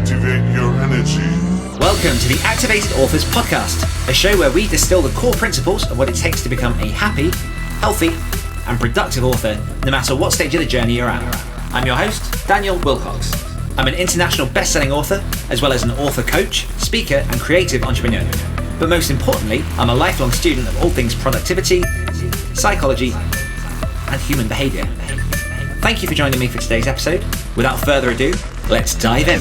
Activate your energy. Welcome to the Activated Authors Podcast, a show where we distill the core principles of what it takes to become a happy, healthy, and productive author, no matter what stage of the journey you're at. I'm your host, Daniel Willcocks. I'm an international best-selling author, as well as an author coach, speaker, and creative entrepreneur. But most importantly, I'm a lifelong student of all things productivity, psychology, and human behavior. Thank you for joining me for today's episode. Without further ado, let's dive in.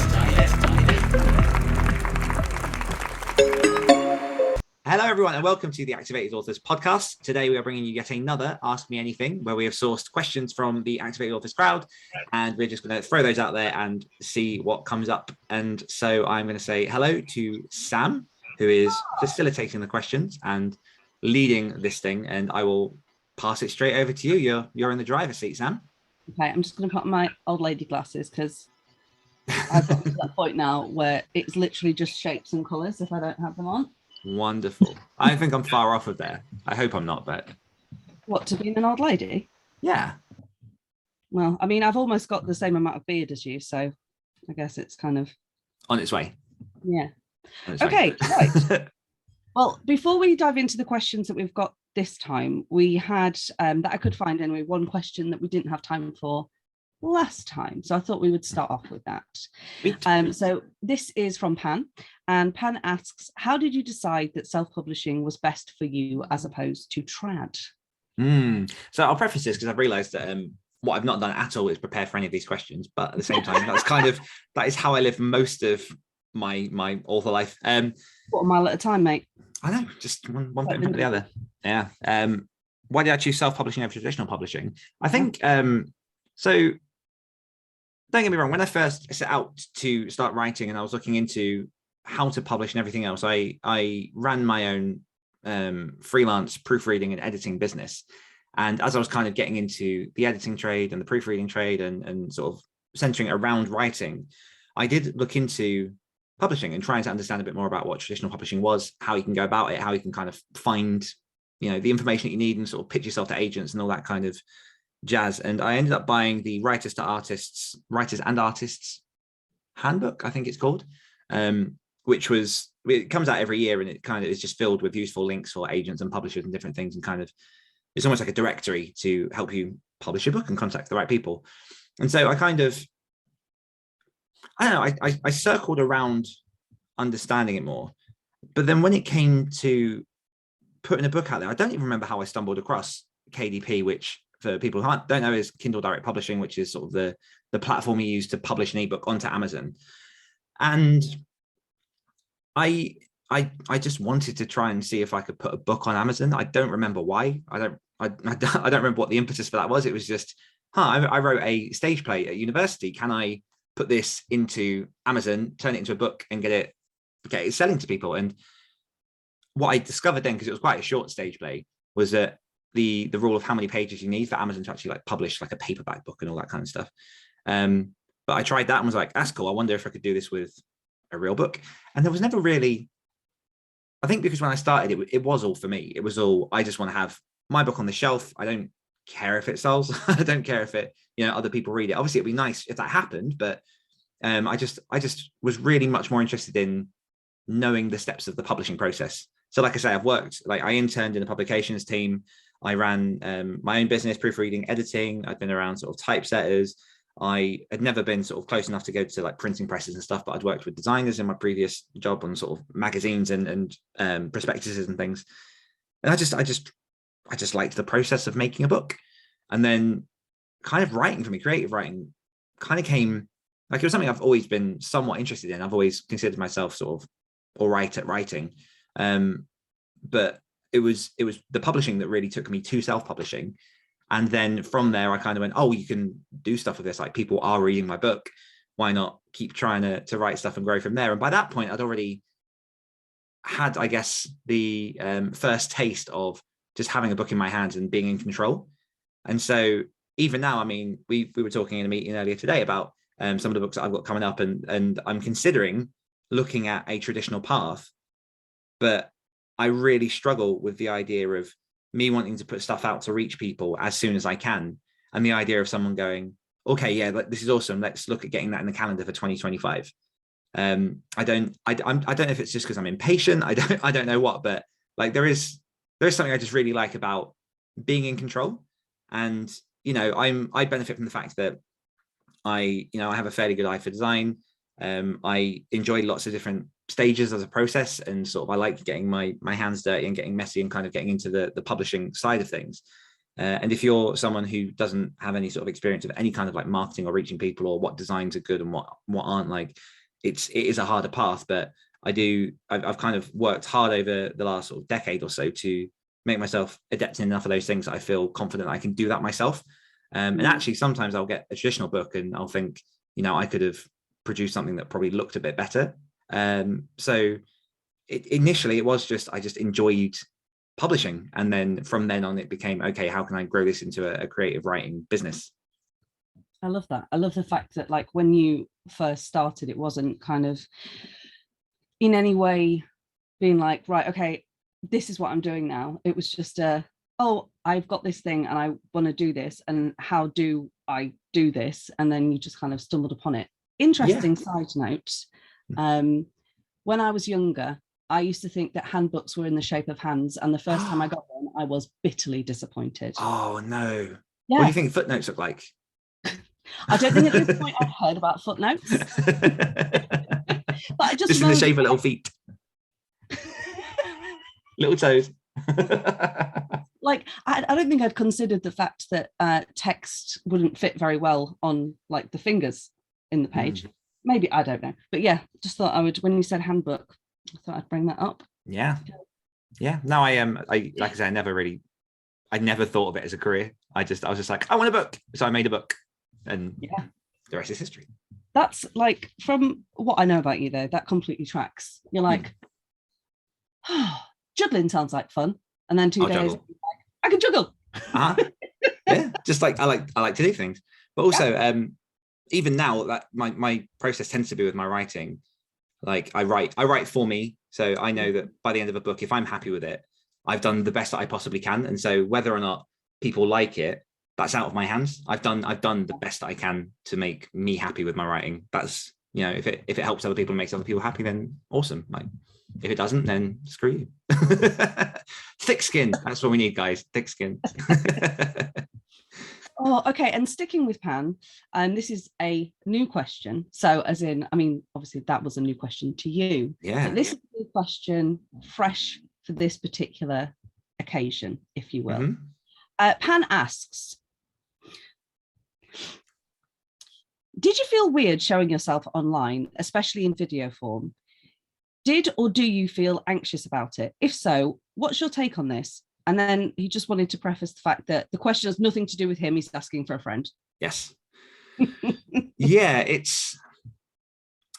Hello everyone and welcome to the Activated Authors Podcast. Today we are bringing you yet another Ask Me Anything, where we have sourced questions from the Activated Authors crowd, and we're just going to throw those out there and see what comes up. And so I'm going to say hello to Sam, who is facilitating the questions and leading this thing, and I will pass it straight over to you. You're in the driver's seat, Sam. Okay, I'm just going to put on my old lady glasses because I've got to that point now where it's literally just shapes and colours if I don't have them on. Wonderful. I think I'm far off of there. I hope I'm not, but... What, to being an old lady? Yeah. Well, I mean, I've almost got the same amount of beard as you, so I guess it's kind of... On its way. Yeah. Okay, right. Well, before we dive into the questions that we've got this time, we had, that I could find anyway, one question that we didn't have time for last time. So I thought we would start off with that. So this is from Pan, and Pan asks, how did you decide that self-publishing was best for you as opposed to trad? So I'll preface this because I've realised that what I've not done at all is prepare for any of these questions, but at the same time, that is how I live most of my author life. What, a mile at a time, mate? I know, just one bit in front of the other. Yeah. Why did I choose self-publishing over traditional publishing? I think, so don't get me wrong, when I first set out to start writing and I was looking into how to publish and everything else, I ran my own freelance proofreading and editing business. And as I was kind of getting into the editing trade and the proofreading trade and sort of centering around writing, I did look into publishing and trying to understand a bit more about what traditional publishing was, how you can go about it, how you can kind of find, the information that you need and sort of pitch yourself to agents and all that kind of jazz. And I ended up buying the Writers and Artists Handbook, I think it's called, which it comes out every year and it kind of is just filled with useful links for agents and publishers and different things, and kind of it's almost like a directory to help you publish your book and contact the right people. And so I kind of, I don't know, I circled around understanding it more. But then when it came to putting a book out there, I don't even remember how I stumbled across KDP, which for people who don't know is Kindle Direct Publishing, which is sort of the platform you use to publish an ebook onto Amazon. And I just wanted to try and see if I could put a book on Amazon. I don't remember why. I don't remember what the impetus for that was. It was just, I wrote a stage play at university. Can I put this into Amazon, turn it into a book and get it selling to people? And what I discovered then, because it was quite a short stage play, was that the rule of how many pages you need for Amazon to actually publish a paperback book and all that kind of stuff. But I tried that and was like, that's cool. I wonder if I could do this with a real book. And there was never really, I think because when I started, it was all for me. It was all, I just want to have my book on the shelf. I don't care if it sells. I don't care if it, other people read it. Obviously it'd be nice if that happened, but I just was really much more interested in knowing the steps of the publishing process. So like I say, I interned in a publications team. I ran my own business, proofreading, editing. I'd been around sort of typesetters. I had never been sort of close enough to go to printing presses and stuff, but I'd worked with designers in my previous job on sort of magazines and prospectuses and things. And I just liked the process of making a book. And then kind of writing for me, creative writing kind of came, it was something I've always been somewhat interested in. I've always considered myself sort of all right at writing. But it was the publishing that really took me to self-publishing. And then from there, I kind of went, oh, you can do stuff with this. People are reading my book. Why not keep trying to write stuff and grow from there? And by that point, I'd already had, I guess, the first taste of just having a book in my hands and being in control. And so even now, we were talking in a meeting earlier today about some of the books that I've got coming up, and I'm considering looking at a traditional path, but I really struggle with the idea of me wanting to put stuff out to reach people as soon as I can. And the idea of someone going, okay, yeah, this is awesome. Let's look at getting that in the calendar for 2025. I don't know if it's just because I'm impatient. I don't know what, but like there's something I just really like about being in control. And I benefit from the fact that I have a fairly good eye for design. I enjoy lots of different stages of the process, and sort of I like getting my hands dirty and getting messy and kind of getting into the publishing side of things. And if you're someone who doesn't have any sort of experience of any kind of like marketing or reaching people or what designs are good and what aren't, like it is a harder path. But I've kind of worked hard over the last sort of decade or so to make myself adept in enough of those things that I feel confident I can do that myself. And actually sometimes I'll get a traditional book and I'll think, I could have produced something that probably looked a bit better. So initially it was just, I just enjoyed publishing. And then from then on, it became, okay, how can I grow this into a creative writing business? I love that. I love the fact that like when you first started, it wasn't kind of in any way being like, right, okay, this is what I'm doing now. It was just oh, I've got this thing and I want to do this. And how do I do this? And then you just kind of stumbled upon it. Interesting side note. When I was younger, I used to think that handbooks were in the shape of hands. And the first time I got one, I was bitterly disappointed. Oh, no. Yeah. What do you think footnotes look like? I don't think at this point I've heard about footnotes. But I just in the shape of little feet. Little toes. Like, I don't think I'd considered the fact that text wouldn't fit very well on like the fingers in the page. Maybe, I don't know. But yeah, just thought I would, when you said handbook, I thought I'd bring that up. Yeah. No, I like I said, I never thought of it as a career. I was just like, I want a book. So I made a book. And the rest is history. That's like, from what I know about you though, that completely tracks. You're like, juggling sounds like fun. And then 2 days, like, I can juggle. Yeah, just like I like to do things. But also, even now that my process tends to be with my writing, like I write for me. So I know that by the end of a book, if I'm happy with it, I've done the best that I possibly can. And so whether or not people like it, that's out of my hands. I've done the best that I can to make me happy with my writing. That's, if it helps other people and makes other people happy, then awesome. Like if it doesn't, then screw you. Thick skin. That's what we need, guys. Thick skin. Oh, okay. And sticking with Pan, and this is a new question. So as in, I mean, obviously that was a new question to you. Yeah. But this is a question fresh for this particular occasion, if you will. Pan asks, did you feel weird showing yourself online, especially in video form? Did or do you feel anxious about it? If so, what's your take on this? And then he just wanted to preface the fact that the question has nothing to do with him. He's asking for a friend. Yes. Yeah, it's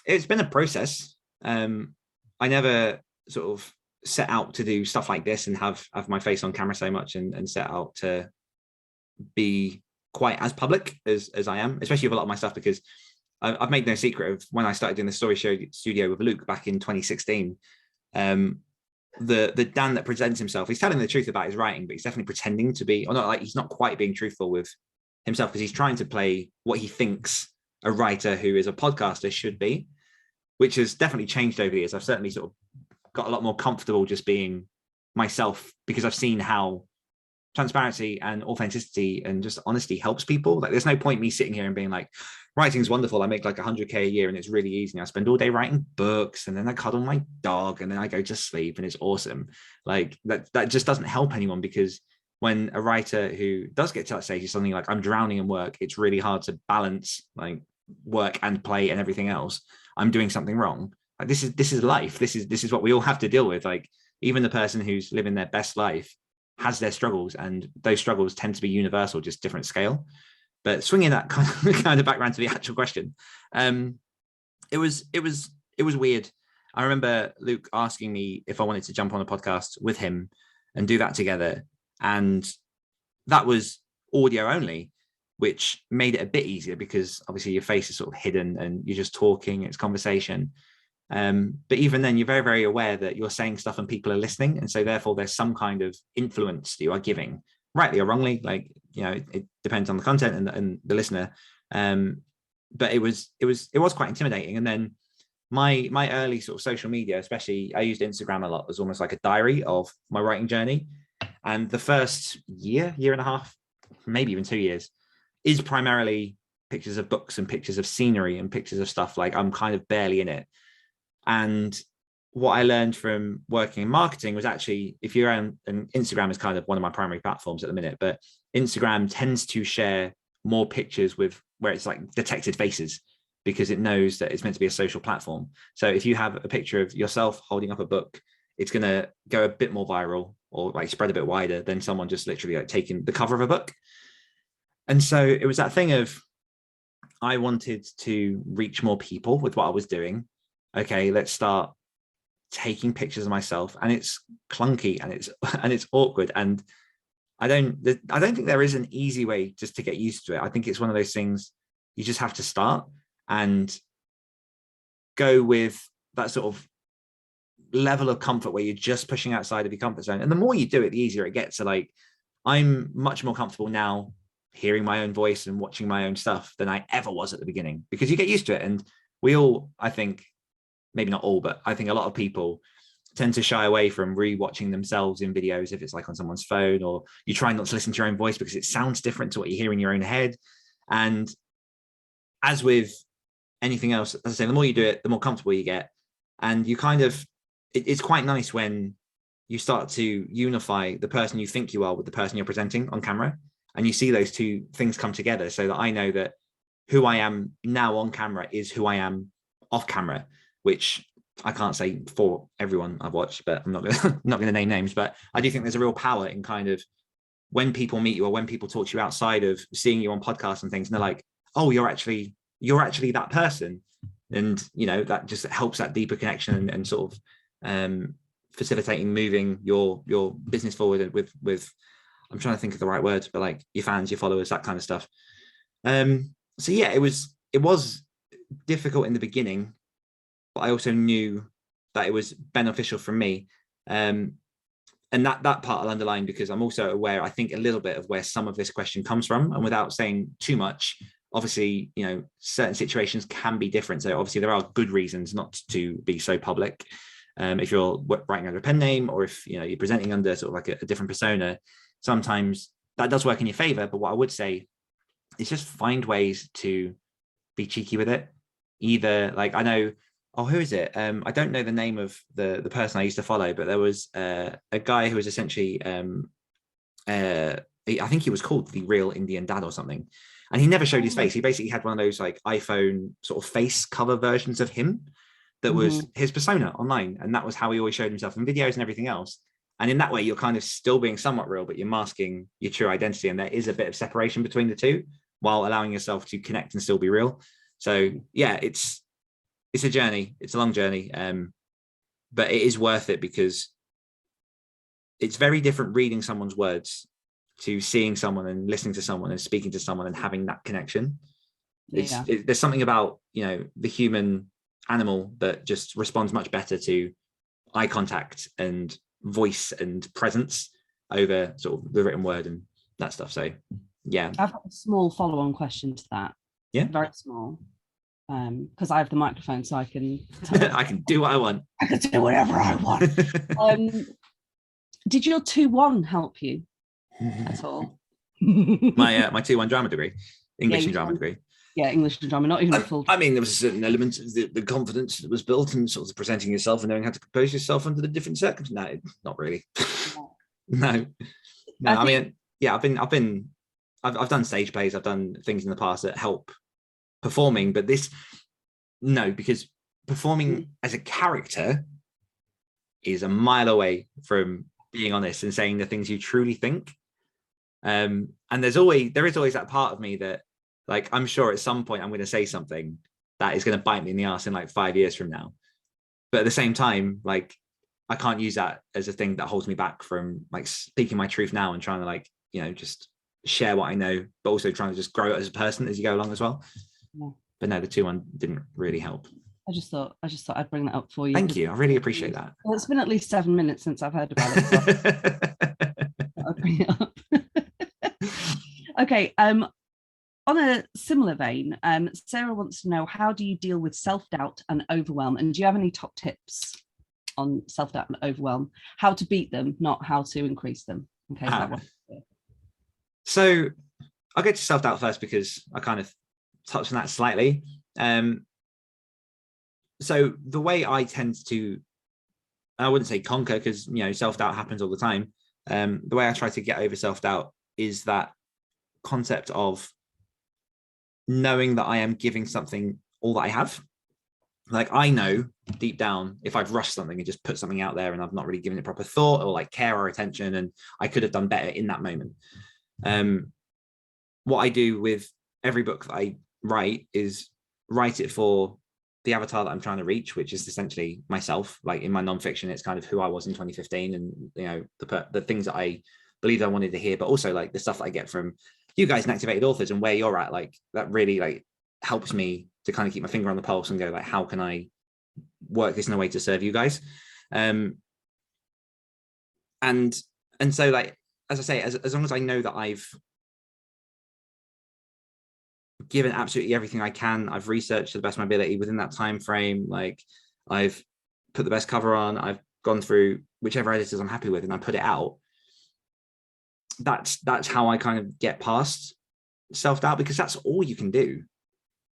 been a process. I never sort of set out to do stuff like this and have my face on camera so much and set out to be quite as public as I am, especially with a lot of my stuff, because I've made no secret of when I started doing the story show studio with Luke back in 2016. The Dan that presents himself, he's telling the truth about his writing, but he's definitely pretending to be, or not, like he's not quite being truthful with himself, because he's trying to play what he thinks a writer who is a podcaster should be, which has definitely changed over the years. I've certainly sort of got a lot more comfortable just being myself, because I've seen how transparency and authenticity and just honesty helps people. Like there's no point me sitting here and being like, writing's wonderful, I make like 100k a year and it's really easy, I spend all day writing books and then I cuddle my dog and then I go to sleep and it's awesome. Like that just doesn't help anyone, because when a writer who does get to that stage is something like, I'm drowning in work, it's really hard to balance like work and play and everything else, I'm doing something wrong. Like this is life. This is what we all have to deal with. Like even the person who's living their best life has their struggles, and those struggles tend to be universal, just different scale. But swinging that kind of background to the actual question, it was weird. I remember Luke asking me if I wanted to jump on a podcast with him and do that together, and that was audio only, which made it a bit easier because obviously your face is sort of hidden and you're just talking, it's conversation. But even then, you're very, very aware that you're saying stuff and people are listening. And so therefore there's some kind of influence that you are giving, rightly or wrongly. Like, it depends on the content and the listener. But it was quite intimidating. And then my early sort of social media, especially I used Instagram a lot, was almost like a diary of my writing journey. And the first year and a half, maybe even 2 years, is primarily pictures of books and pictures of scenery and pictures of stuff. Like I'm kind of barely in it. And what I learned from working in marketing was actually, if you're on, and Instagram is kind of one of my primary platforms at the minute, but Instagram tends to share more pictures with where it's like detected faces, because it knows that it's meant to be a social platform. So if you have a picture of yourself holding up a book, it's going to go a bit more viral or like spread a bit wider than someone just literally like taking the cover of a book. And so it was that thing of, I wanted to reach more people with what I was doing. Okay, let's start taking pictures of myself, and it's clunky and it's awkward. And I don't think there is an easy way just to get used to it. I think it's one of those things you just have to start and go with that sort of level of comfort where you're just pushing outside of your comfort zone. And the more you do it, the easier it gets. So like, I'm much more comfortable now hearing my own voice and watching my own stuff than I ever was at the beginning, because you get used to it. And we all, I think, maybe not all, but I think a lot of people tend to shy away from re-watching themselves in videos if it's like on someone's phone, or you try not to listen to your own voice because it sounds different to what you hear in your own head. And as with anything else, as I say, the more you do it, the more comfortable you get. And you kind of, it's quite nice when you start to unify the person you think you are with the person you're presenting on camera. And you see those two things come together, so that I know that who I am now on camera is who I am off camera, which I can't say for everyone I've watched, but I'm not going to name names. But I do think there's a real power in kind of when people meet you or when people talk to you outside of seeing you on podcasts and things, and they're like, oh, you're actually that person. And, you know, that just helps that deeper connection and sort of facilitating moving your business forward with I'm trying to think of the right words, but like your fans, your followers, that kind of stuff. So yeah, it was difficult in the beginning, but I also knew that it was beneficial for me. And that part I'll underline, because I'm also aware, I think, a little bit of where some of this question comes from. And without saying too much, obviously, you know, certain situations can be different. So obviously there are good reasons not to be so public. If you're writing under a pen name, or if, you know, you're presenting under sort of like a different persona, sometimes that does work in your favor. But what I would say is just find ways to be cheeky with it. Either, like, I know, oh, who is it? I don't know the name of the person I used to follow, but there was a guy who was essentially, I think he was called The Real Indian Dad or something. And he never showed his face. He basically had one of those like iPhone sort of face cover versions of him that was his persona online. And that was how he always showed himself in videos and everything else. And in that way, you're kind of still being somewhat real, but you're masking your true identity. And there is a bit of separation between the two while allowing yourself to connect and still be real. So yeah, it's a journey. It's a long journey. But it is worth it, because it's very different reading someone's words to seeing someone and listening to someone and speaking to someone and having that connection. There's something about, you know, the human animal that just responds much better to eye contact and voice and presence over sort of the written word and that stuff. So yeah, I've got a small follow-on question to that. Yeah, very small, because I have the microphone, so I can I can do what I want. I can do whatever I want. Did your 2-1 help you at all? My 2-1 drama degree, English and drama degree. Yeah, English and drama, not even full. I mean, there was a certain element of the confidence that was built and sort of presenting yourself and knowing how to compose yourself under the different circumstances. No, not really. No. I mean, yeah, I've done stage plays, I've done things in the past that help performing, but because performing as a character is a mile away from being honest and saying the things you truly think. And there is always that part of me that, like, I'm sure at some point I'm going to say something that is going to bite me in the ass in like 5 years from now. But at the same time, like, I can't use that as a thing that holds me back from like speaking my truth now and trying to, like, you know, just share what I know, but also trying to just grow it as a person as you go along as well. Yeah. But no, the 2-1 didn't really help. I just thought I'd bring that up for you. Thank you. I really appreciate that. Well, it's been at least 7 minutes since I've heard about it. So I'll bring it up. Okay. on a similar vein, Sarah wants to know, how do you deal with self-doubt and overwhelm? And do you have any top tips on self-doubt and overwhelm? How to beat them, not how to increase them, in case that one. So I'll get to self-doubt first because I kind of touched on that slightly. So the way I tend to, I wouldn't say conquer, because self-doubt happens all the time. The way I try to get over self-doubt is that concept of knowing that I am giving something all that I have. Like, I know deep down, if I've rushed something and just put something out there and I've not really given it proper thought or like care or attention, and I could have done better in that moment. What I do with every book that I write is write it for the avatar that I'm trying to reach, which is essentially myself. Like in my nonfiction, it's kind of who I was in 2015, and the things that I believed I wanted to hear, but also like the stuff that I get from you guys and Activated Authors and where you're at. Like that really like helps me to kind of keep my finger on the pulse and go like, how can I work this in a way to serve you guys? And so, like, as I say, as long as I know that I've given absolutely everything I can, I've researched to the best of my ability within that time frame, like I've put the best cover on, I've gone through whichever editors I'm happy with, and I put it out. That's how I kind of get past self-doubt, because that's all you can do.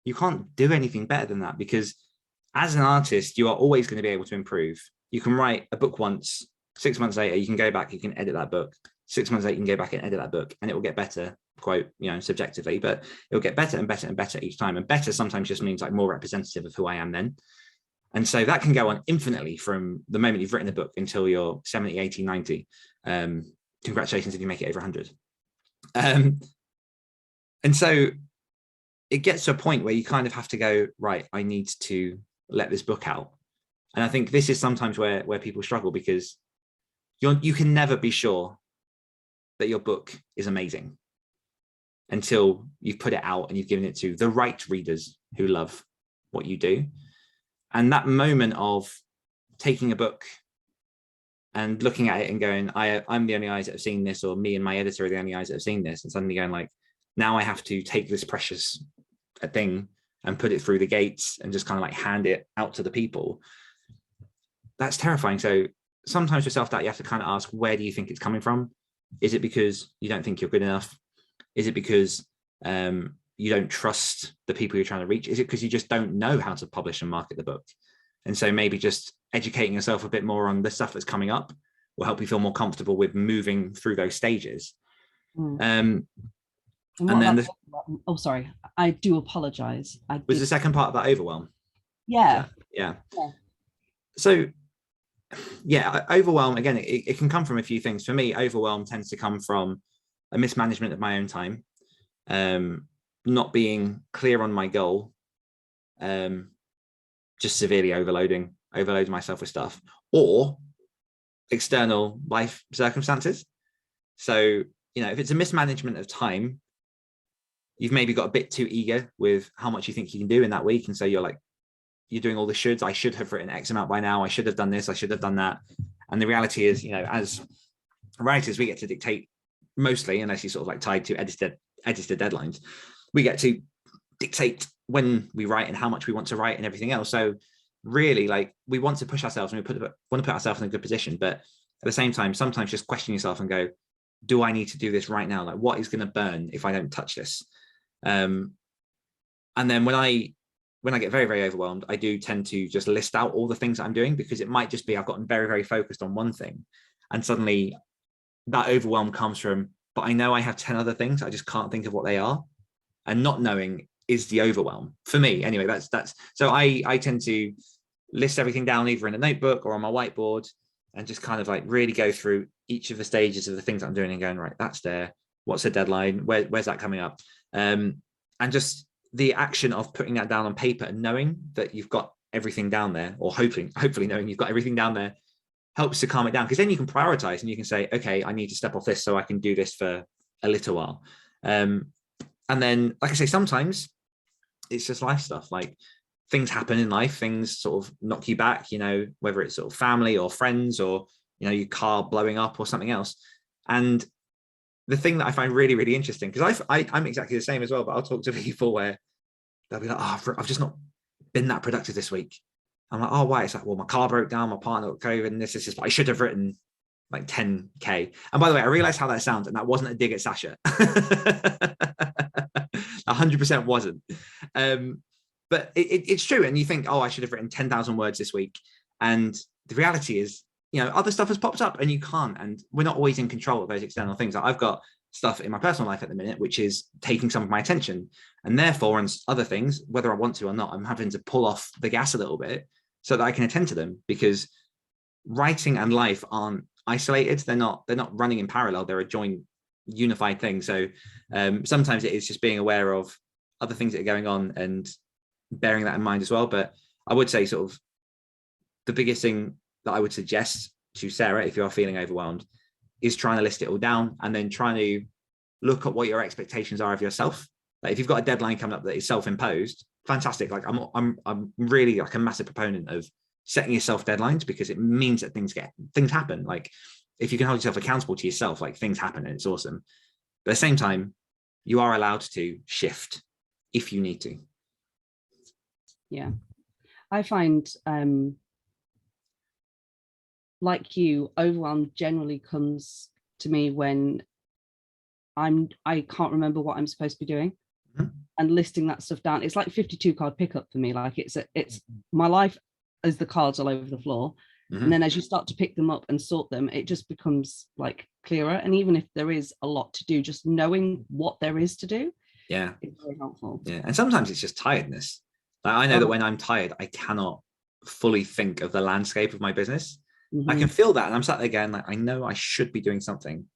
You can't do anything better than that, because as an artist, you are always going to be able to improve. You can write a book once, 6 months later, you can go back, you can edit that book. 6 months later, you can go back and edit that book, and it will get better, quote, subjectively, but it'll get better and better and better each time. And better sometimes just means like more representative of who I am then. And so that can go on infinitely from the moment you've written a book until you're 70, 80, 90. Congratulations if you make it over 100. And so it gets to a point where you kind of have to go, right, I need to let this book out. And I think this is sometimes where people struggle, because you can never be sure that your book is amazing until you've put it out and you've given it to the right readers who love what you do. And that moment of taking a book and looking at it and going, I'm the only eyes that have seen this, or me and my editor are the only eyes that have seen this, and suddenly going like, now I have to take this precious thing and put it through the gates and just kind of like hand it out to the people. That's terrifying. So sometimes with self-doubt, you have to kind of ask, where do you think it's coming from? Is it because you don't think you're good enough? Is it because you don't trust the people you're trying to reach? Is it because you just don't know how to publish and market the book? And so maybe just educating yourself a bit more on the stuff that's coming up will help you feel more comfortable with moving through those stages. And then sorry, I do apologize. Was the second part about overwhelm? Yeah. So yeah, overwhelm, again, it can come from a few things. For me, overwhelm tends to come from a mismanagement of my own time, not being clear on my goal, just severely overloading myself with stuff, or external life circumstances. So, if it's a mismanagement of time, you've maybe got a bit too eager with how much you think you can do in that week. And so you're doing all the shoulds. I should have written X amount by now. I should have done this. I should have done that. And the reality is, as writers, we get to dictate mostly, unless you're sort of like tied to editor deadlines, we get to dictate when we write and how much we want to write and everything else. So really, like, we want to push ourselves and want to put ourselves in a good position. But at the same time, sometimes just question yourself and go, do I need to do this right now? Like, what is going to burn if I don't touch this? And then when I get very, very overwhelmed, I do tend to just list out all the things that I'm doing, because it might just be I've gotten very, very focused on one thing, and suddenly that overwhelm comes from, but I know I have 10 other things, I just can't think of what they are. And not knowing is the overwhelm for me. Anyway, that's so I tend to list everything down either in a notebook or on my whiteboard, and just kind of like really go through each of the stages of the things I'm doing and going, right, that's there. What's the deadline? Where's that coming up? And just the action of putting that down on paper and knowing that you've got everything down there, or hopefully knowing you've got everything down there, helps to calm it down, because then you can prioritize and you can say, okay, I need to step off this so I can do this for a little while. And then, like I say, sometimes it's just life stuff. Like, things happen in life, things sort of knock you back, whether it's sort of family or friends, or, your car blowing up or something else. And the thing that I find really, really interesting, because I'm exactly the same as well, but I'll talk to people where they'll be like, oh, I've just not been that productive this week. I'm like, oh, why? It's like, well, my car broke down, my partner got COVID, and this, but I should have written like 10K. And by the way, I realized how that sounds, and that wasn't a dig at Sasha. 100% wasn't. But it's true. And you think, oh, I should have written 10,000 words this week. And the reality is, other stuff has popped up and you can't. And we're not always in control of those external things. I've got stuff in my personal life at the minute, which is taking some of my attention. And therefore, on other things, whether I want to or not, I'm having to pull off the gas a little bit so that I can attend to them, because writing and life aren't isolated. They're not running in parallel. They're a joint, unified thing. So sometimes it is just being aware of other things that are going on and bearing that in mind as well. But I would say sort of the biggest thing that I would suggest to Sarah, if you are feeling overwhelmed, is trying to list it all down and then trying to look at what your expectations are of yourself. Like if you've got a deadline coming up that is self-imposed, fantastic. Like I'm really like a massive proponent of setting yourself deadlines, because it means that things happen. Like if you can hold yourself accountable to yourself, like things happen and it's awesome. But at the same time, you are allowed to shift if you need to. Yeah, I find like you, overwhelm generally comes to me when I can't remember what I'm supposed to be doing. Mm-hmm. And listing that stuff down, it's like 52 card pickup for me. Like it's my life as the cards all over the floor. Mm-hmm. And then as you start to pick them up and sort them, it just becomes like clearer. And even if there is a lot to do, just knowing what there is to do, yeah, it's very helpful. Yeah, and sometimes it's just tiredness. Like I know that when I'm tired, I cannot fully think of the landscape of my business. Mm-hmm. I can feel that, and I'm sat there going, like, I know I should be doing something,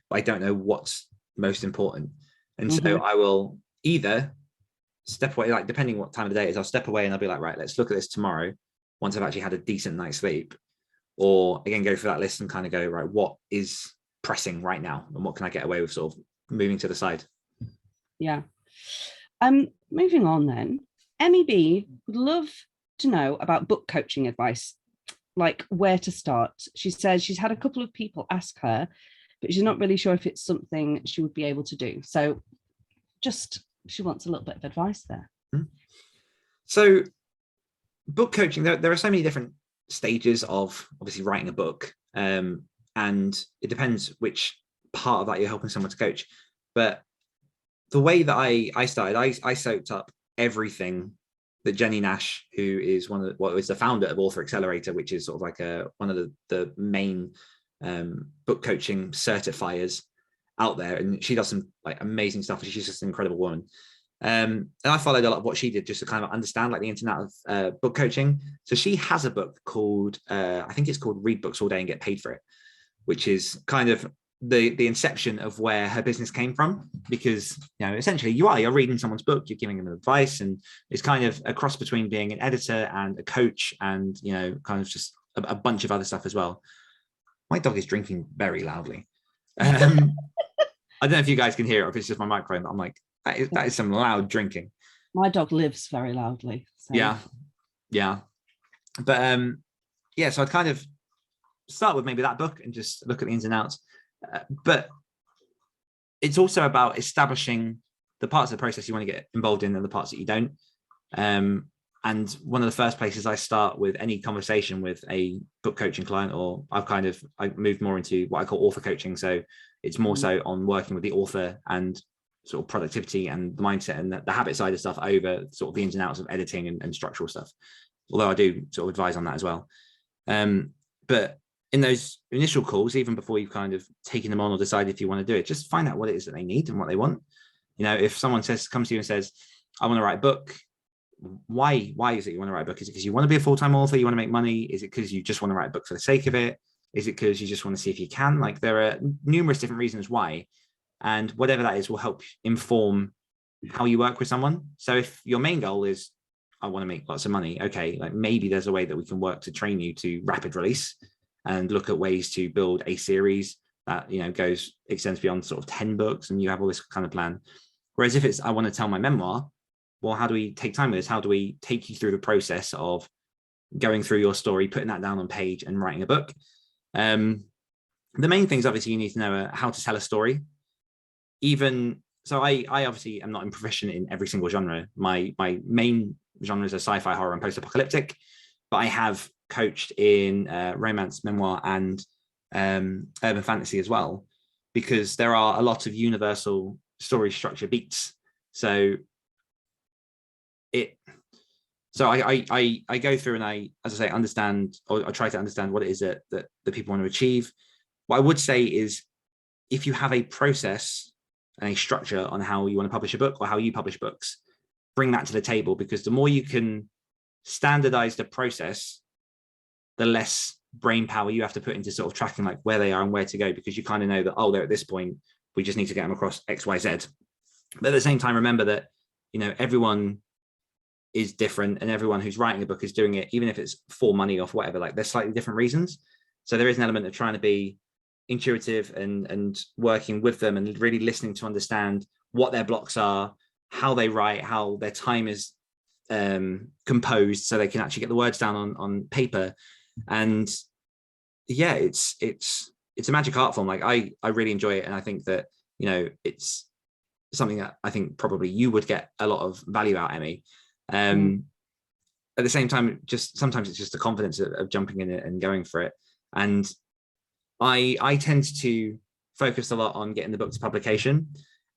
but I don't know what's most important. And mm-hmm. so I will either step away, like depending what time of the day it is, I'll step away and I'll be like, right, let's look at this tomorrow once I've actually had a decent night's sleep. Or again, go through that list and kind of go, right, what is pressing right now and what can I get away with sort of moving to the side? Yeah. Moving on then, Emmy B would love to know about book coaching advice, like where to start. She says she's had a couple of people ask her, but she's not really sure if it's something she would be able to do. So she wants a little bit of advice there. So book coaching, there are so many different stages of obviously writing a book, and it depends which part of that you're helping someone to coach. But the way that I started, I soaked up everything that Jenny Nash, who is is the founder of Author Accelerator, which is sort of like one of the main book coaching certifiers out there, and she does some like amazing stuff. She's just an incredible woman. And I followed a lot of what she did just to kind of understand like the internet of book coaching. So she has a book called, I think it's called Read Books All Day and Get Paid for It, which is kind of the inception of where her business came from, because essentially you're reading someone's book, you're giving them advice, and it's kind of a cross between being an editor and a coach, and kind of just a bunch of other stuff as well. My dog is drinking very loudly. I don't know if you guys can hear it or if it's just my microphone, but I'm like, that is some loud drinking. My dog lives very loudly. So. Yeah. But so I'd kind of start with maybe that book and just look at the ins and outs. But it's also about establishing the parts of the process you want to get involved in and the parts that you don't. And one of the first places I start with any conversation with a book coaching client, or I moved more into what I call author coaching. So it's more so on working with the author and sort of productivity and the mindset and the habit side of stuff over sort of the ins and outs of editing and structural stuff. Although I do sort of advise on that as well. But in those initial calls, even before you've kind of taken them on or decided if you want to do it, just find out what it is that they need and what they want. If someone comes to you and says, I want to write a book, why is it you want to write a book? Is it because you want to be a full-time author, you want to make money? Is it because you just want to write a book for the sake of it? Is it because you just want to see if you can? Like, there are numerous different reasons why, and whatever that is will help inform how you work with someone. So if your main goal is, I want to make lots of money, okay, like maybe there's a way that we can work to train you to rapid release and look at ways to build a series that extends beyond sort of 10 books, and you have all this kind of plan. Whereas if it's, I want to tell my memoir, well, how do we take time with this? How do we take you through the process of going through your story, putting that down on page and writing a book? The main things obviously you need to know are how to tell a story. even so, I obviously am not proficient in every single genre. My main genres are sci-fi, horror, and post-apocalyptic, but I have coached in romance, memoir, and urban fantasy as well, because there are a lot of universal story structure beats. So I go through and I, as I say, understand, or I try to understand what it is that the people want to achieve. What I would say is, if you have a process and a structure on how you want to publish a book or how you publish books, bring that to the table, because the more you can standardize the process, the less brain power you have to put into sort of tracking like where they are and where to go, because you kind of know that, oh, they're at this point, we just need to get them across XYZ. But at the same time, remember that, everyone is different, and everyone who's writing a book is doing it, even if it's for money or for whatever, like there's slightly different reasons. So there is an element of trying to be intuitive and working with them and really listening to understand what their blocks are, how they write, how their time is composed, so they can actually get the words down on paper. And yeah, it's a magic art form. Like I really enjoy it, and I think that it's something that I think probably you would get a lot of value out, Emmy. At the same time, just sometimes it's just the confidence of jumping in it and going for it. And I tend to focus a lot on getting the book to publication.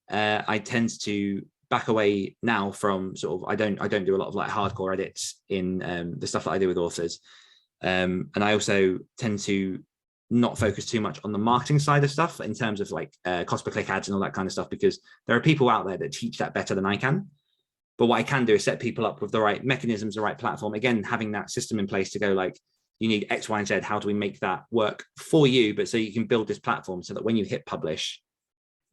I tend to back away now from sort of, I don't do a lot of like hardcore edits in the stuff that I do with authors. And I also tend to not focus too much on the marketing side of stuff in terms of like cost per click ads and all that kind of stuff, because there are people out there that teach that better than I can. But what I can do is set people up with the right mechanisms, the right platform. Again, having that system in place to go like, you need X, Y, and Z. How do we make that work for you? But so you can build this platform so that when you hit publish,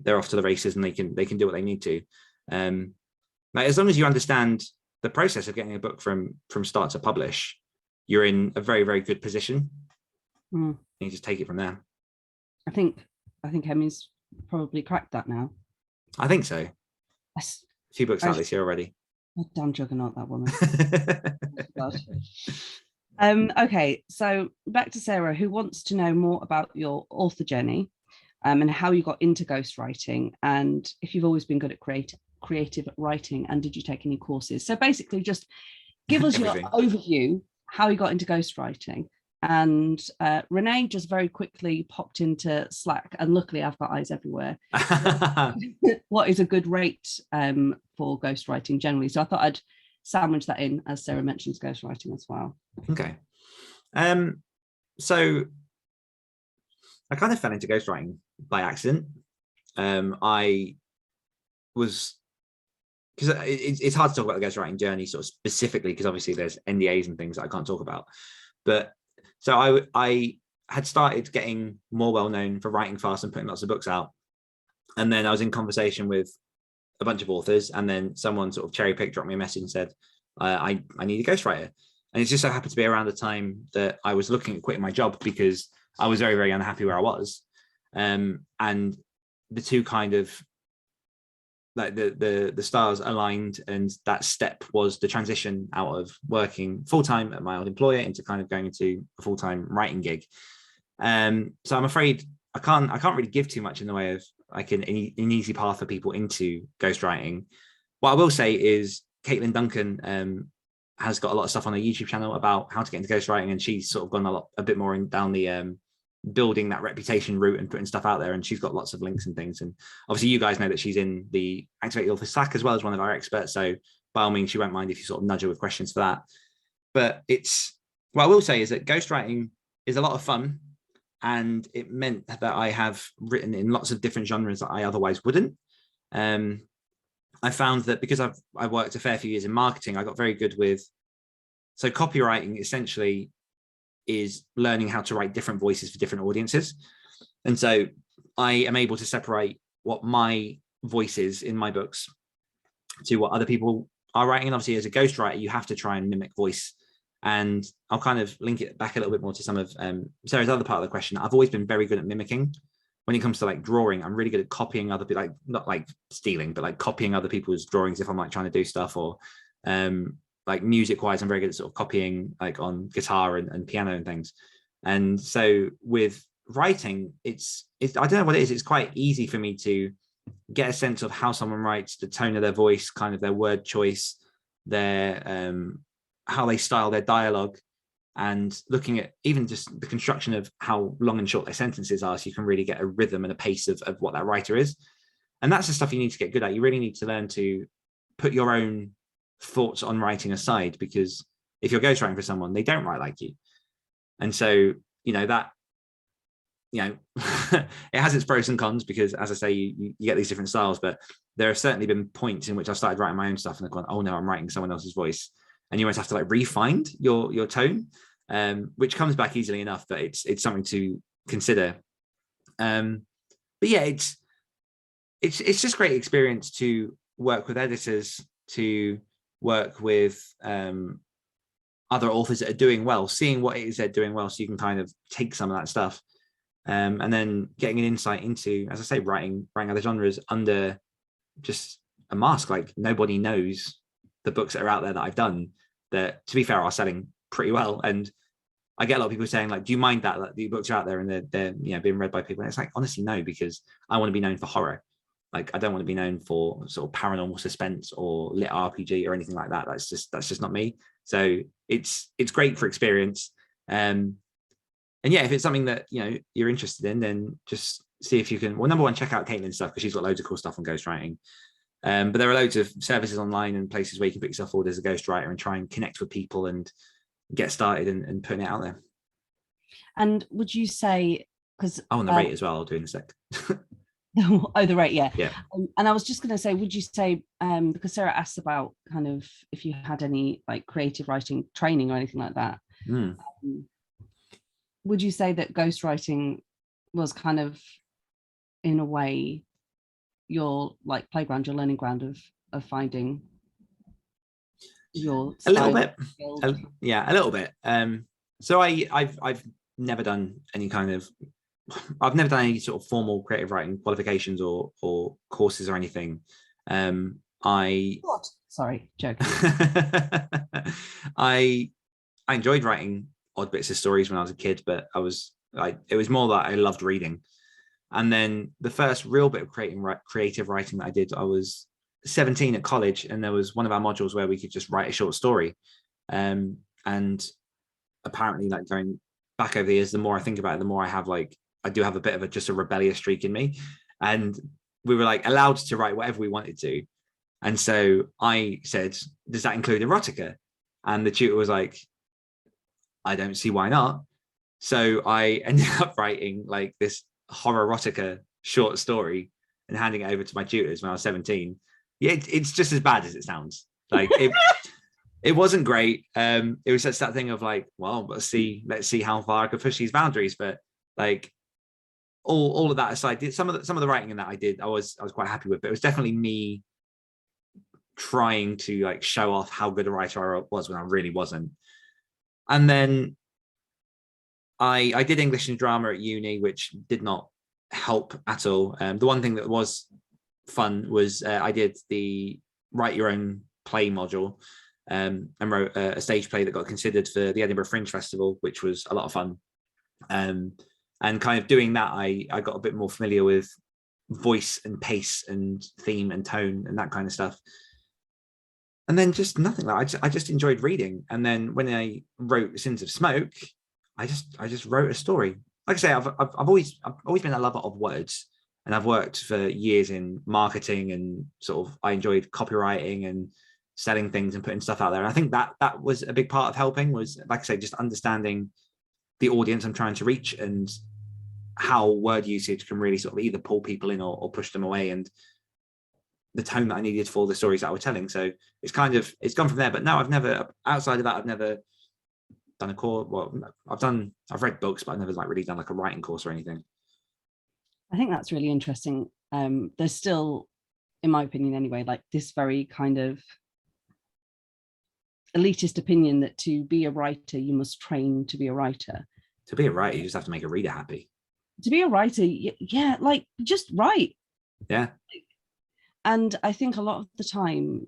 they're off to the races and they can do what they need to. Like, as long as you understand the process of getting a book from start to publish, you're in a very, very good position. You just take it from there. I think Emmy's probably cracked that now. I think so. Yes. A few books out this year already. Damn juggernaut, that woman. Okay, so back to Sarah, who wants to know more about your author journey and how you got into ghostwriting, and if you've always been good at creative writing, and did you take any courses? So basically just give us your overview, how you got into ghostwriting. And Renee just very quickly popped into Slack, and luckily I've got eyes everywhere. What is a good rate for ghostwriting generally? So I thought I'd sandwich that in as Sarah mentions ghostwriting as well. Okay. So I kind of fell into ghostwriting by accident. I was, because it's hard to talk about the ghostwriting journey sort of specifically, because obviously there's NDAs and things that I can't talk about. But so I had started getting more well known for writing fast and putting lots of books out. And then I was in conversation with a bunch of authors, and then someone sort of cherry picked, dropped me a message and said, I need a ghostwriter. And it just so happened to be around the time that I was looking at quitting my job, because I was very, very unhappy where I was. And the two kind of, like the stars aligned, and that step was the transition out of working full-time at my old employer into kind of going into a full-time writing gig. So I'm afraid I can't really give too much in the way of like an easy path for people into ghostwriting. What I will say is Caitlin Duncan has got a lot of stuff on her YouTube channel about how to get into ghostwriting, and she's sort of gone a bit more down the building that reputation route and putting stuff out there, and she's got lots of links and things. And obviously you guys know that she's in the Activate the Author Slack as well as one of our experts, so by all means she won't mind if you sort of nudge her with questions for that. But what I will say is that ghostwriting is a lot of fun, and it meant that I have written in lots of different genres that I otherwise wouldn't. I found that because I worked a fair few years in marketing, I got very good with, so copywriting essentially is learning how to write different voices for different audiences. And so I am able to separate what my voice is in my books to what other people are writing. And obviously as a ghostwriter, you have to try and mimic voice. And I'll kind of link it back a little bit more to some of Sarah's other part of the question. I've always been very good at mimicking. When it comes to like drawing, I'm really good at copying other people, like not like stealing, but like copying other people's drawings if I'm like trying to do stuff, or like music wise, I'm very good at sort of copying like on guitar and piano and things. And so with writing, it's I don't know what it is. It's quite easy for me to get a sense of how someone writes, the tone of their voice, kind of their word choice, their how they style their dialogue, and looking at even just the construction of how long and short their sentences are, so you can really get a rhythm and a pace of what that writer is. And that's the stuff you need to get good at. You really need to learn to put your own thoughts on writing aside, because if you're ghostwriting for someone, they don't write like you. And so, that, it has its pros and cons, because as I say, you get these different styles, but there have certainly been points in which I started writing my own stuff and I've gone, oh no, I'm writing someone else's voice. And you almost have to like re-find your tone, which comes back easily enough, but it's something to consider. But yeah, it's just great experience to work with editors, to work with other authors that are doing well, seeing what it is they're doing well, so you can kind of take some of that stuff, and then getting an insight into, as I say, writing other genres under just a mask. Like, nobody knows the books that are out there that I've done that, to be fair, are selling pretty well. And I get a lot of people saying, like, do you mind that the books are out there and they're being read by people? And it's like, honestly, no, because I want to be known for horror. Like, I don't want to be known for sort of paranormal suspense or lit RPG or anything like that. That's just not me. So it's great for experience. And yeah, if it's something that you're interested in, then just see if you can. Well, number one, check out Caitlin's stuff, because she's got loads of cool stuff on ghostwriting. But there are loads of services online and places where you can put yourself forward as a ghostwriter and try and connect with people and get started and putting it out there. And would you say, because on the rate as well, I'll do in a sec. Oh, the rate, yeah. And I was just going to say, would you say, because Sarah asked about kind of if you had any like creative writing training or anything like that, would you say that ghostwriting was kind of, in a way, your like playground, your learning ground of finding your a little bit, a little bit. So I've never done any kind of, I've never done any sort of formal creative writing qualifications or courses or anything. Sorry, joking. I enjoyed writing odd bits of stories when I was a kid, but it was more that I loved reading. And then the first real bit of creative writing that I did, I was 17 at college, and there was one of our modules where we could just write a short story. And apparently, like, going back over the years, the more I think about it, the more I do have a bit of just a rebellious streak in me. And we were like allowed to write whatever we wanted to. And so I said, does that include erotica? And the tutor was like, I don't see why not. So I ended up writing like this horror erotica short story and handing it over to my tutors when I was 17. Yeah, it's just as bad as it sounds. Like, it wasn't great. It was just that thing of like, well, let's see how far I could push these boundaries. But like, all of that aside, some of the writing in that I was quite happy with. But it was definitely me trying to like show off how good a writer I was when I really wasn't. And then I did English and drama at uni, which did not help at all. The one thing that was fun was I did the write your own play module, and wrote a stage play that got considered for the Edinburgh Fringe Festival, which was a lot of fun. And kind of doing that, I got a bit more familiar with voice and pace and theme and tone and that kind of stuff. And then just nothing. Like, I just enjoyed reading. And then when I wrote Sins of Smoke, I just wrote a story. Like I say, I've always been a lover of words, and I've worked for years in marketing, and sort of I enjoyed copywriting and selling things and putting stuff out there. And I think that was a big part of helping, was, like I say, just understanding the audience I'm trying to reach and how word usage can really sort of either pull people in or push them away, and the tone that I needed for the stories that I was telling. So it's gone from there. But no, outside of that, I've never done a course. Well, I've read books, but I've never like really done like a writing course or anything. I think that's really interesting. There's still, in my opinion anyway, like this very kind of elitist opinion that to be a writer, you must train to be a writer. To be a writer, you just have to make a reader happy. To be a writer, yeah, like just write. Yeah. And I think a lot of the time,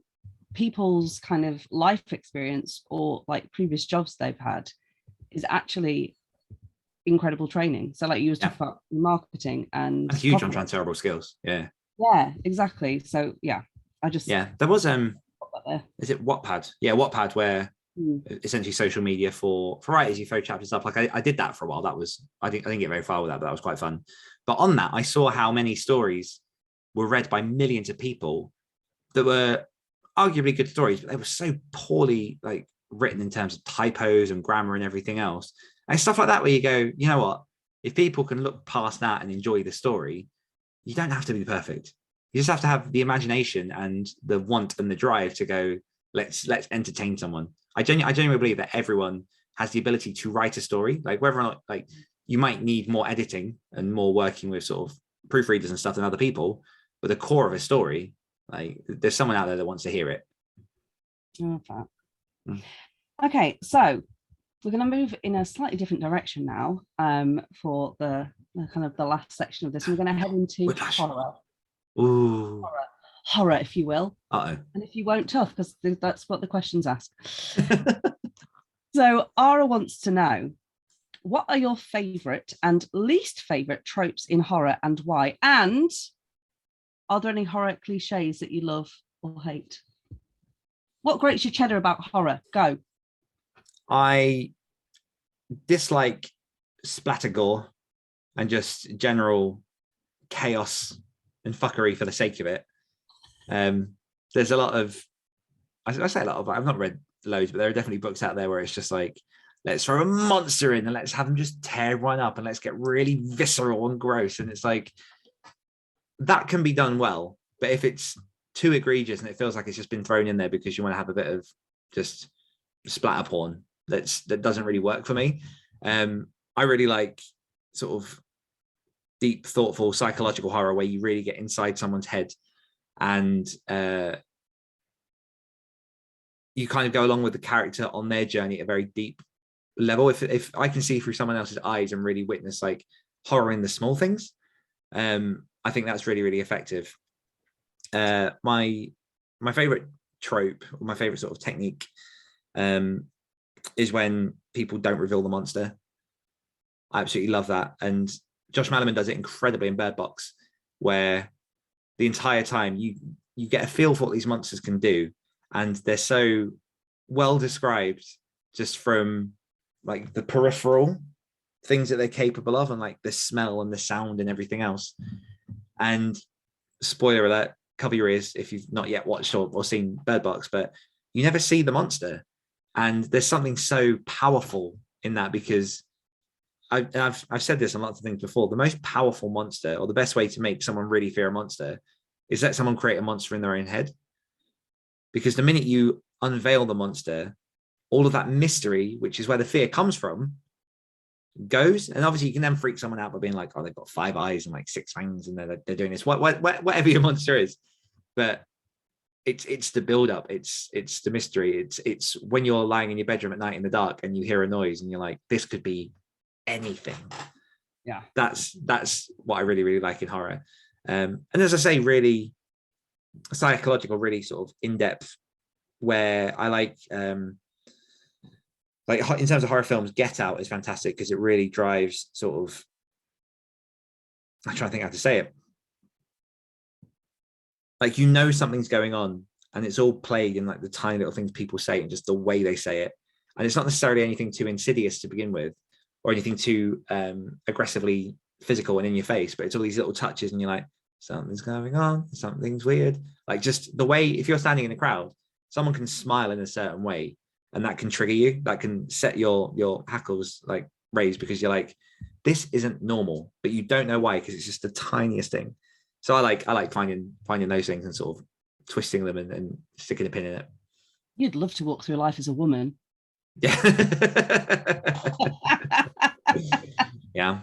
people's kind of life experience or like previous jobs they've had is actually incredible training. So like you were talking about marketing and huge on transferable skills. Yeah. Yeah, exactly. So yeah, I just there was put that there. is it Wattpad? Yeah, Wattpad, where Mm. essentially social media for writers, you throw chapters up. Like I did that for a while. That was I didn't get very far with that, but that was quite fun. But on that, I saw how many stories were read by millions of people that were arguably good stories, but they were so poorly like written in terms of typos and grammar and everything else. And stuff like that where you go, you know what? If people can look past that and enjoy the story, you don't have to be perfect. You just have to have the imagination and the want and the drive to go, let's entertain someone. I genuinely believe that everyone has the ability to write a story. Like whether or not like you might need more editing and more working with sort of proofreaders and stuff than other people, but the core of a story, like there's someone out there that wants to hear it. Okay, so we're going to move in a slightly different direction now for the kind of the last section of this. We're going to head into Whiplash. horror. Ooh. Horror, if you will. Uh-oh. And if you won't, tough, because that's what the questions ask. So Ara wants to know, what are your favourite and least favourite tropes in horror and why? And are there any horror cliches that you love or hate? What grates your cheddar about horror? Go. I dislike splatter gore and just general chaos and fuckery for the sake of it. There's a lot of, I say a lot of, I've not read loads, but there are definitely books out there where it's just like, let's throw a monster in and let's have them just tear one up and let's get really visceral and gross. And it's like, that can be done well, but if it's too egregious and it feels like it's just been thrown in there because you want to have a bit of just splatter porn, that doesn't really work for me. I really like sort of deep, thoughtful, psychological horror where you really get inside someone's head and you kind of go along with the character on their journey at a very deep level. If I can see through someone else's eyes and really witness like horror in the small things, I think that's really, really effective. My favorite trope or my favorite sort of technique is when people don't reveal the monster. I absolutely love that. And Josh Malerman does it incredibly in Bird Box, where the entire time you get a feel for what these monsters can do. And they're so well described just from like the peripheral things that they're capable of and like the smell and the sound and everything else. And spoiler alert, cover your ears if you've not yet watched or seen Bird Box, but you never see the monster. And there's something so powerful in that, because I've said this on lots of things before. The most powerful monster, or the best way to make someone really fear a monster, is let someone create a monster in their own head. Because the minute you unveil the monster, all of that mystery, which is where the fear comes from, goes. And obviously you can then freak someone out by being like, oh, they've got 5 eyes and like 6 fangs and they're doing this, whatever your monster is. But it's the build up, it's the mystery, it's when you're lying in your bedroom at night in the dark and you hear a noise and you're like, this could be anything. Yeah, that's what I really, really like in horror. And as I say, really psychological, really sort of in-depth, where I like in terms of horror films, Get Out is fantastic because it really drives sort of, I'm trying to think how to say it, like, you know, something's going on and it's all played in like the tiny little things people say and just the way they say it. And it's not necessarily anything too insidious to begin with or anything too aggressively physical and in your face, but it's all these little touches and you're like, something's going on, something's weird. Like just the way, if you're standing in a crowd, someone can smile in a certain way and that can trigger you, that can set your hackles like raised, because you're like, this isn't normal, but you don't know why, because it's just the tiniest thing. So I like finding those things and sort of twisting them and sticking a pin in it. You'd love to walk through life as a woman. Yeah. Yeah.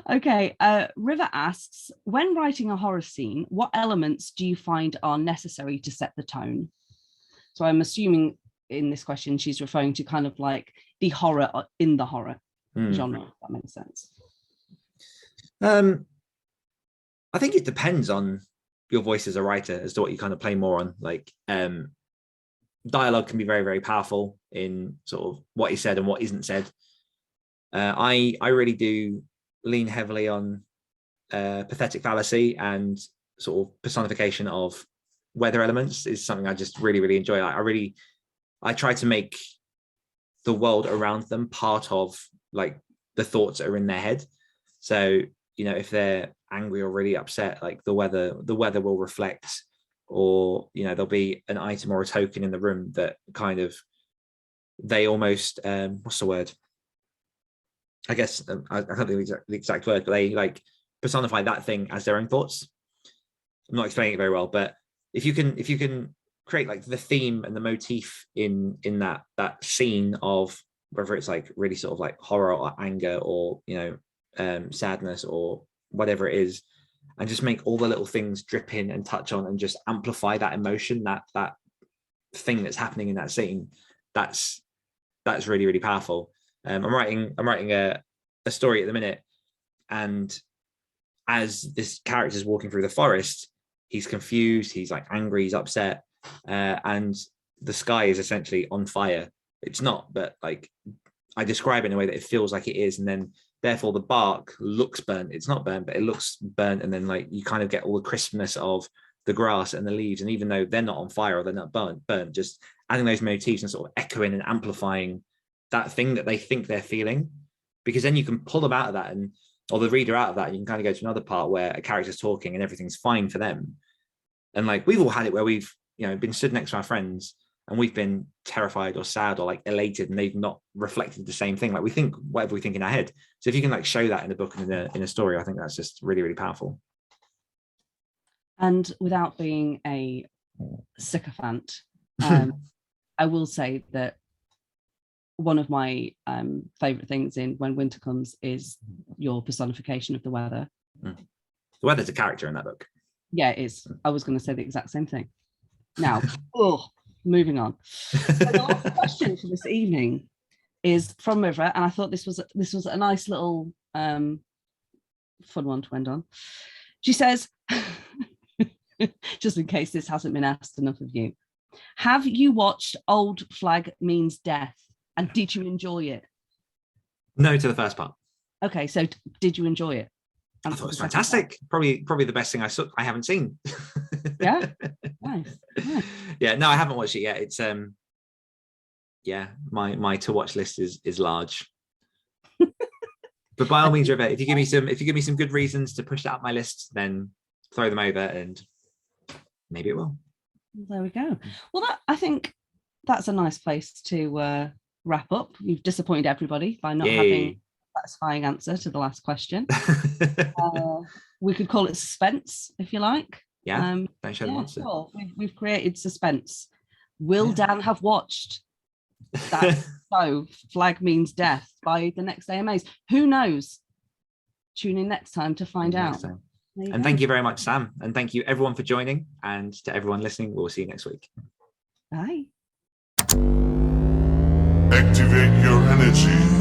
Okay, River asks, when writing a horror scene, what elements do you find are necessary to set the tone? So I'm assuming in this question she's referring to kind of like the horror in the horror genre, if that makes sense. I think it depends on your voice as a writer as to what you kind of play more on. Like dialogue can be very, very powerful in sort of what is said and what isn't said. I really do lean heavily on pathetic fallacy and sort of personification of weather elements is something I just really, really enjoy. I try to make the world around them part of like the thoughts that are in their head. So, you know, if they're angry or really upset, like the weather will reflect, or, you know, there'll be an item or a token in the room that kind of, they almost, what's the word? I guess, I can't think of the exact word, but they like personify that thing as their own thoughts. I'm not explaining it very well, but if you can create like the theme and the motif in that scene of whether it's like really sort of like horror or anger or, you know, sadness or whatever it is, and just make all the little things drip in and touch on and just amplify that emotion, that thing that's happening in that scene, that's really, really powerful. I'm writing a story at the minute, and as this character is walking through the forest, he's confused, he's like angry, he's upset, and the sky is essentially on fire. It's not, but like I describe it in a way that it feels like it is, and then therefore the bark looks burnt. It's not burnt, but it looks burnt, and then like you kind of get all the crispness of the grass and the leaves, and even though they're not on fire or they're not burnt, just adding those motifs and sort of echoing and amplifying that thing that they think they're feeling, because then you can pull them out of that, and or the reader out of that, and you can kind of go to another part where a character's talking and everything's fine for them. And like we've all had it where we've, you know, been stood next to our friends and we've been terrified or sad or like elated, and they've not reflected the same thing. Like we think whatever we think in our head. So if you can like show that in a book and in a story, I think that's just really, really powerful. And without being a sycophant, I will say that one of my favorite things in When Winter Comes is your personification of the weather. The weather's a character in that book. Yeah, it is. I was going to say the exact same thing. Now, moving on. So the last question for this evening is from River, and I thought this was a nice little fun one to end on. She says, just in case this hasn't been asked enough of you, have you watched Old Flag Means Death, and did you enjoy it? No to the first part. Okay, so did you enjoy it? I thought it was fantastic. Probably the best thing I haven't seen. Yeah, nice. Yeah, no, I haven't watched it yet. It's yeah, my to watch list is large. But by all means, River, if you give me some good reasons to push that up my list, then throw them over and maybe it will. There we go. Well, I think that's a nice place to wrap up. You've disappointed everybody by not having a satisfying answer to the last question. We could call it suspense if you like. Yeah, don't show the monster. Sure. We've created suspense. Will Dan have watched that show, Flag Means Death, by the next AMAs? Who knows? Tune in next time to find out. And thank you very much, Sam. And thank you everyone for joining. And to everyone listening, we'll see you next week. Bye. Activate your energy.